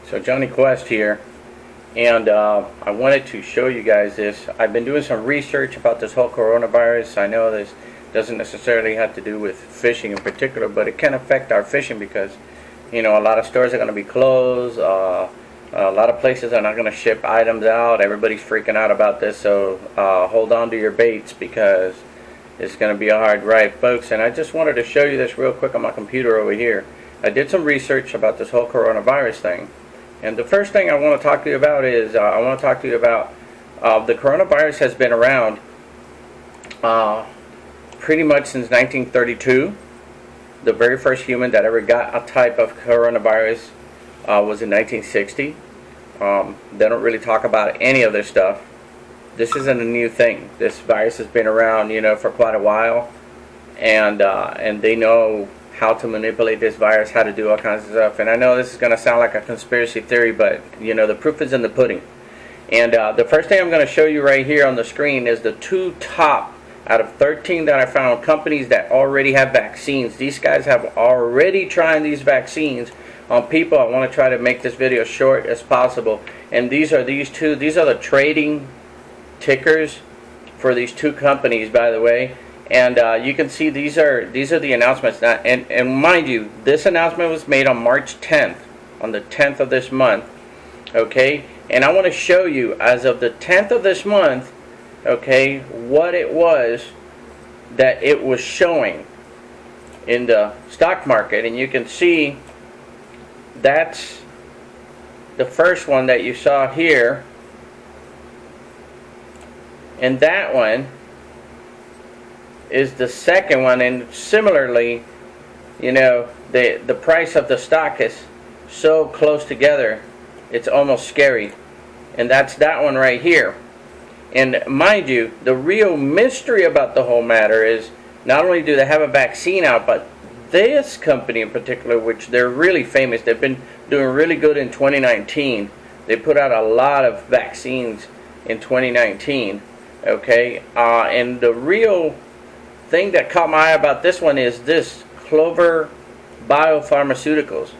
So Johnny Quest here, and I wanted to show you guys this. I've been doing some research about this whole coronavirus. I know this doesn't necessarily have to do with fishing in particular, but it can affect our fishing because, you know, a lot of stores are going to be closed. A lot of places are not going to ship items out. Everybody's freaking out about this, so hold on to your baits because it's going to be a hard ride, folks. And I just wanted to show you this real quick on my computer over here. I did some research about this whole coronavirus thing. And the first thing I want to talk to you about is I want to talk to you about the coronavirus has been around pretty much since 1932. The very first human that ever got a type of coronavirus was in 1960. They don't really talk about any of this stuff. This isn't a new thing. This virus has been around, you know, for quite a while, and they know how to manipulate this virus, how to do all kinds of stuff. And I know this is going to sound like a conspiracy theory, but you know, the proof is in the pudding. And the first thing I'm going to show you right here on the screen is the two top out of 13 that I found companies that already have vaccines. These guys have already tried these vaccines on people. I want to try to make this video short as possible. And these are two. These are the trading tickers for these two companies, by the way. And you can see these are the announcements now. And mind you, this announcement was made on March 10th, on the 10th of this month. Okay, and I want to show you as of the 10th of this month, okay, what it was that it was showing in the stock market. And you can see that's the first one that you saw here, and that one is the second one. And similarly, you know, the price of the stock is so close together, it's almost scary. And that's that one right here. And mind you, the real mystery about the whole matter is not only do they have a vaccine out, but this company in particular, which they're really famous, they've been doing really good in 2019. They put out a lot of vaccines in 2019. Okay, and the real thing that caught my eye about this one is this Clover Biopharmaceuticals.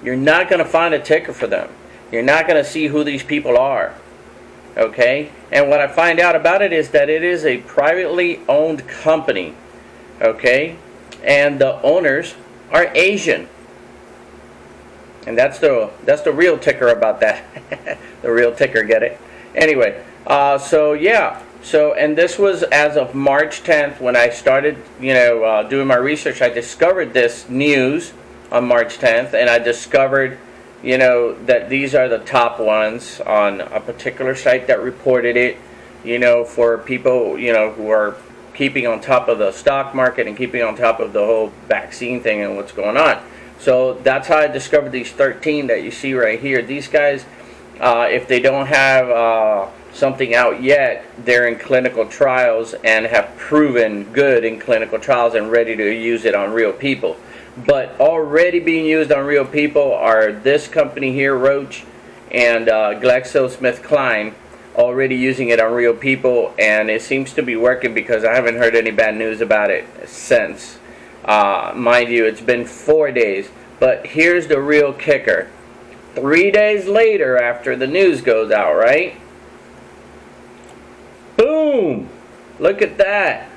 You're not going to find a ticker for them. You're not going to see who these people are. Okay, and what I find out about it is that it is a privately owned company. Okay, and the owners are Asian. And that's the real ticker about that. The real ticker, get it? Anyway, so yeah. So, and this was as of March 10th when I started, you know, doing my research. I discovered this news on March 10th, and I discovered, you know, that these are the top ones on a particular site that reported it, you know, for people, you know, who are keeping on top of the stock market and keeping on top of the whole vaccine thing and what's going on. So that's how I discovered these 13 that you see right here. These guys, if they don't have something out yet, they're in clinical trials and have proven good in clinical trials and ready to use it on real people. But already being used on real people are this company here, Roche, and GlaxoSmithKline, already using it on real people, and it seems to be working because I haven't heard any bad news about it since. Mind you, it's been 4 days, but here's the real kicker. 3 days later, after the news goes out, right? Boom! Look at that.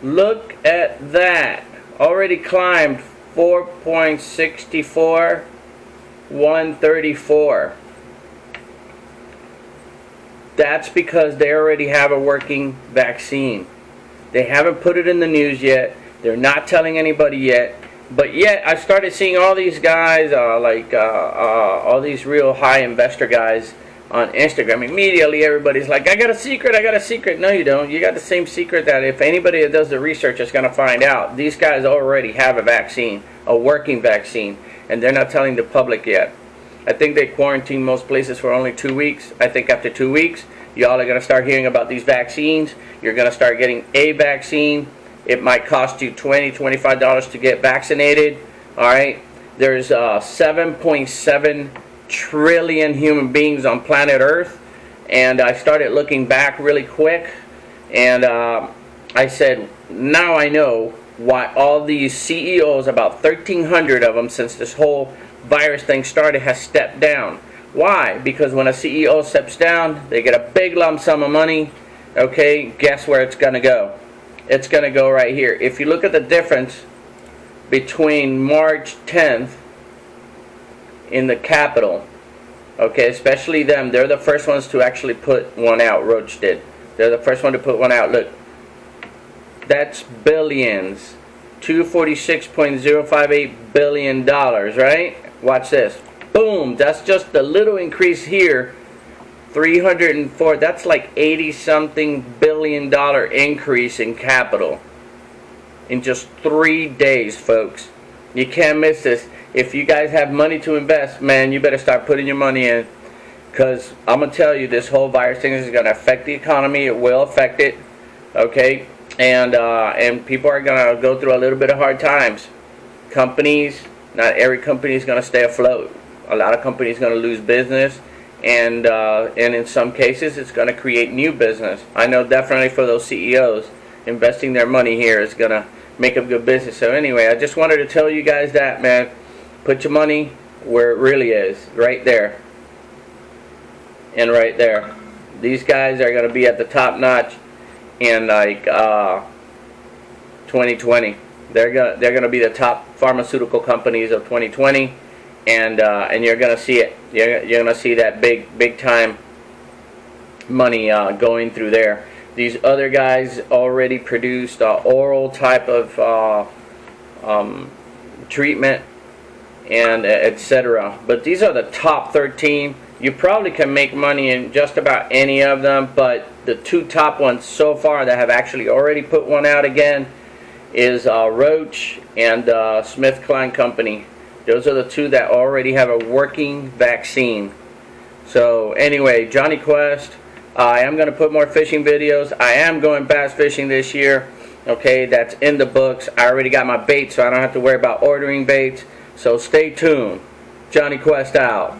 Look at that. Already climbed 4.64, 134. That's because they already have a working vaccine. They haven't put it in the news yet. They're not telling anybody yet. But yet, I started seeing all these guys, all these real high investor guys on Instagram. Immediately, everybody's like, I got a secret, I got a secret. No, you don't. You got the same secret that if anybody that does the research is going to find out. These guys already have a vaccine, a working vaccine, and they're not telling the public yet. I think they quarantine most places for only 2 weeks. I think after 2 weeks, y'all are going to start hearing about these vaccines. You're going to start getting a vaccine. It might cost you $20, $25 to get vaccinated. All right. There's 7.7 trillion human beings on planet Earth. And I started looking back really quick. And I said, now I know why all these CEOs, about 1,300 of them since this whole virus thing started has stepped down. Why? Because when a CEO steps down, they get a big lump sum of money. Okay, guess where it's going to go? It's going to go right here. If you look at the difference between March 10th in the Capitol, okay, especially them, they're the first ones to actually put one out. Roach did. They're the first one to put one out. Look, that's billions. $246.058 billion, right? Watch this. Boom, that's just the little increase here. 304, that's like 80 something billion dollar increase in capital in just 3 days, folks. You can't miss this. If you guys have money to invest, man, you better start putting your money in, because I'm gonna tell you, this whole virus thing is gonna affect the economy. It will affect it, okay? And people are gonna go through a little bit of hard times. Companies, not every company is gonna stay afloat. A lot of companies gonna lose business, and in some cases, it's gonna create new business. I know definitely for those CEOs, investing their money here is gonna make a good business. So anyway, I just wanted to tell you guys that, man. Put your money where it really is, right there, and right there. These guys are gonna be at the top notch in like 2020. They're gonna be the top pharmaceutical companies of 2020, and you're gonna see it. You're gonna see that big time money going through there. These other guys already produced oral type of treatment and etc. But these are the top 13. You probably can make money in just about any of them, but the two top ones so far that have actually already put one out again is Roche and SmithKline Company. Those are the two that already have a working vaccine. So anyway, Johnny Quest, I am going to put more fishing videos. I am going bass fishing this year. Okay, that's in the books. I already got my bait, so I don't have to worry about ordering baits. So stay tuned. Johnny Quest out.